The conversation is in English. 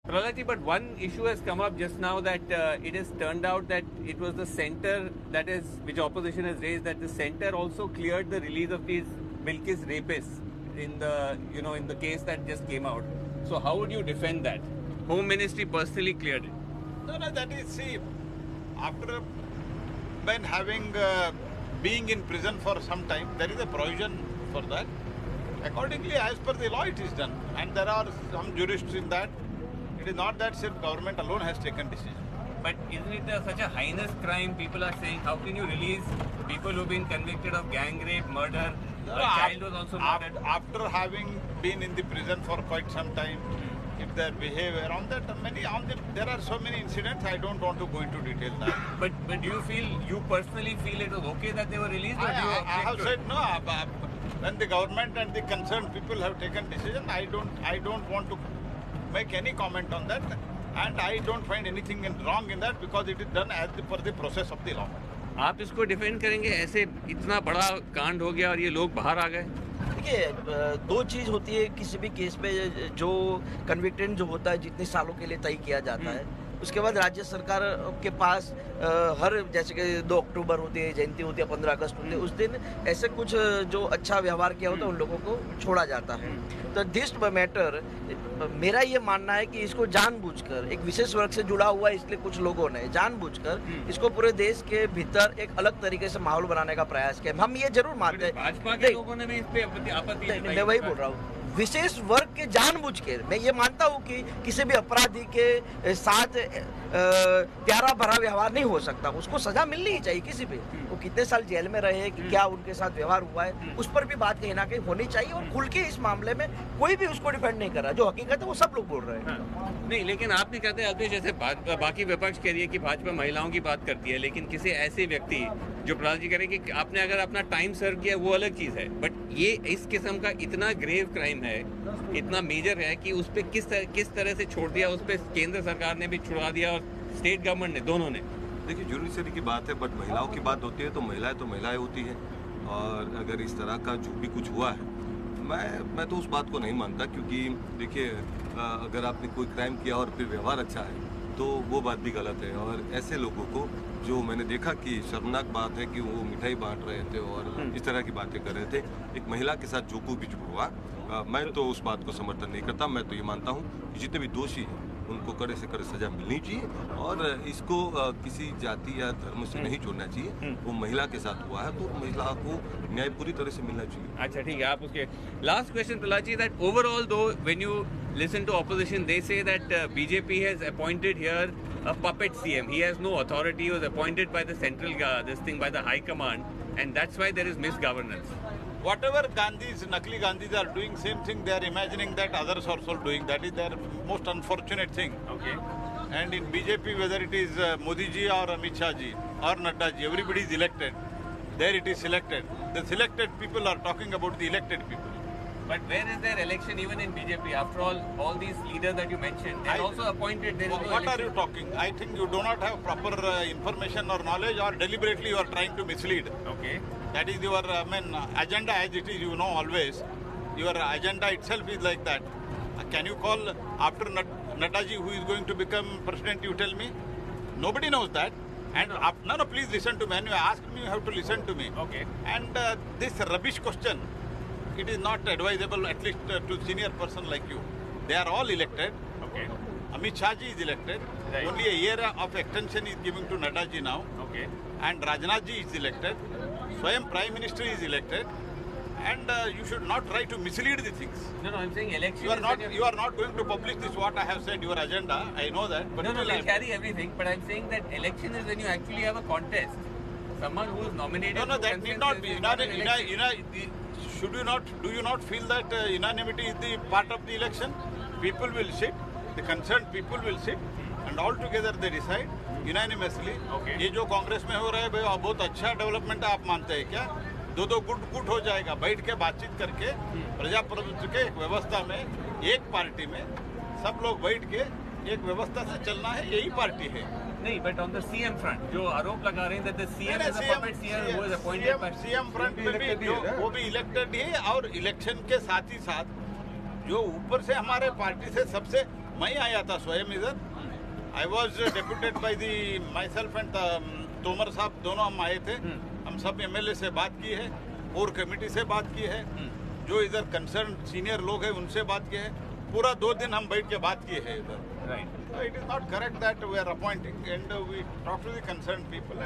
Pralati, but one issue has come up just now that it has turned out that it was the centre that is, which opposition has raised, that the centre also cleared the release of these Bilkis rapists in the, in the case that just came out. So how would you defend that? Home Ministry personally cleared it. No, that is, see, after when having, being in prison for some time, there is a provision for that. Accordingly, as per the law, it is done. And there are some jurists in that. It is not that self government alone has taken decision. But isn't it such a heinous crime? People are saying, how can you release people who've been convicted of gang rape, murder? A child was also murdered. After having been in the prison for quite some time, if their behavior there are so many incidents, I don't want to go into detail now. But do you personally feel it was okay that they were released? Or I have said no. When the government and the concerned people have taken decision, I don't want to make any comment on that, and I don't find anything wrong in that because it is done as per the process of the law. आप इसको defend करेंगे? ऐसे इतना बड़ा कांड हो गया और ये लोग बाहर आ गए। देखिए, दो चीज होती है किसी भी केस पे, जो कन्विक्टेड जो होता है जितने सालों के लिए तय किया जाता है, उसके बाद राज्य सरकार के पास हर, जैसे कि 2 अक्टूबर होती है, जयंती होती है, 15 अगस्त होती है, उस दिन ऐसे कुछ जो अच्छा व्यवहार किया होता है उन लोगों को छोड़ा जाता है। तो दिस मैटर, मेरा ये मानना है कि इसको जानबूझकर, एक विशेष वर्ग से जुड़ा हुआ है इसलिए कुछ लोगों ने जानबूझकर इसको पूरे देश के भीतर एक अलग तरीके से माहौल बनाने का प्रयास किया। हम ये जरूर मानते हैं, भाजपा के लोगों ने भी इस पे आपत्ति, मैं वही बोल रहा हूँ, विशेष वर्ग के जानबूझ के। मैं ये मानता हूँ कि किसी भी अपराधी के साथ प्यारा भरा व्यवहार नहीं हो सकता, उसको सजा मिलनी ही चाहिए। किसी भी, वो कितने साल जेल में रहे, कि क्या उनके साथ व्यवहार हुआ है, उस पर भी बात कहीं ना कहीं होनी चाहिए। और खुल के इस मामले में कोई भी उसको डिफेंड नहीं कर रहा, जो हकीकत है वो सब लोग बोल रहे हैं। नहीं, लेकिन आप भी कहते हैं अल्पेश, जैसे बाकी विपक्ष कह रही है कि भाजपा महिलाओं की बात करती है, लेकिन किसी ऐसे व्यक्ति जो प्रहलाद जी कह रहे हैं कि आपने अगर अपना टाइम सर्व किया वो अलग चीज़ है, बट ये इस किस्म का इतना ग्रेव क्राइम है, इतना मेजर है कि उस पर किस तरह से छोड़ दिया, उस पर केंद्र सरकार ने भी छुड़ा दिया और स्टेट गवर्नमेंट ने, दोनों ने। देखिए, जुडिशरी की बात है, बट महिलाओं की बात होती है तो महिलाएं होती हैं। और अगर इस तरह का जो भी कुछ हुआ है, मैं तो उस बात को नहीं मानता, क्योंकि देखिए, अगर आपने कोई क्राइम किया और फिर व्यवहार अच्छा है तो वो बात भी गलत है। और ऐसे लोगों को, जो मैंने देखा कि शर्मनाक बात है कि वो मिठाई बांट रहे थे और इस तरह की बातें कर रहे थे, एक महिला के साथ जो कुछ भी हुआ, मैं तो उस बात को समर्थन नहीं करता। मैं तो ये मानता हूँ कि जितने भी दोषी हैं उनको कड़े से कड़े सजा मिलनी चाहिए और इसको किसी जाति या धर्म से नहीं जोड़ना चाहिए। वो महिला के साथ हुआ है तो महिला को न्याय पूरी तरह से मिलना चाहिए। अच्छा, ठीक है। आप उसके last question Prahlad ji, that overall though when you listen to opposition, they say that BJP has appointed here a puppet CM. He has no authority. He was appointed by the central, by the High Command, and that's why there is misgovernance. Whatever Nakli Gandhis are doing, same thing they are imagining that others are also doing. That is their most unfortunate thing. Okay. And in BJP, whether it is Modi ji or Amit Shah ji or Nadda ji, everybody is elected. There it is selected. The selected people are talking about the elected people. But where is their election even in BJP? After all these leaders that you mentioned, they are also appointed. There is no what election. Are you talking? I think you do not have proper information or knowledge, or deliberately you are trying to mislead. Okay. That is your agenda as it is, you know, always. Your agenda itself is like that. Can you call after Nadda ji, who is going to become president, you tell me? Nobody knows that. And no, please listen to me. When you ask me, you have to listen to me. Okay. And this rubbish question, it is not advisable, at least to senior person like you. They are all elected. Okay. Amit Shah ji is elected. Right. Only a year of extension is given to Nadda ji now. Okay. And Rajnath ji is elected. Swayam Prime Minister is elected. And you should not try to mislead the things. No, I'm saying election. You are not going to publish this, what I have said, your agenda. I know that. But no, they carry everything. But I'm saying that election is when you actually have a contest. Someone who is nominated. No, that need not be. Do you not feel that unanimity is the part of the election? People will sit, the concerned people will sit, and all together they decide unanimously. Okay. ये जो कांग्रेस में हो रहा है, भाई बहुत अच्छा development आप मानते हैं क्या? दो गुट हो जाएगा, बैठ के बातचीत करके प्रजाप्रभुत्व के एक व्यवस्था में, एक पार्टी में सब लोग बैठ के एक व्यवस्था से चलना है, यही पार्टी है। नहीं, but on the CM front, जो आरोप लगा रहे हैं that the CM is a puppet CM who is appointed by CM front में भी वो भी इलेक्टेड है, और इलेक्शन के साथ ही साथ जो ऊपर से हमारे पार्टी से सबसे मैं आया था स्वयं इधर. I was deputed by the myself and Tomar साहब, दोनों हम आए थे. हम सब MLA से बात की है, कोर कमेटी से बात की है, जो इधर कंसर्न सीनियर लोग हैं उनसे बात की है. पूरा 2 दिन हम बैठ के बात की है इधर. Right. So it is not correct that we are appointing, and we talk to the concerned people.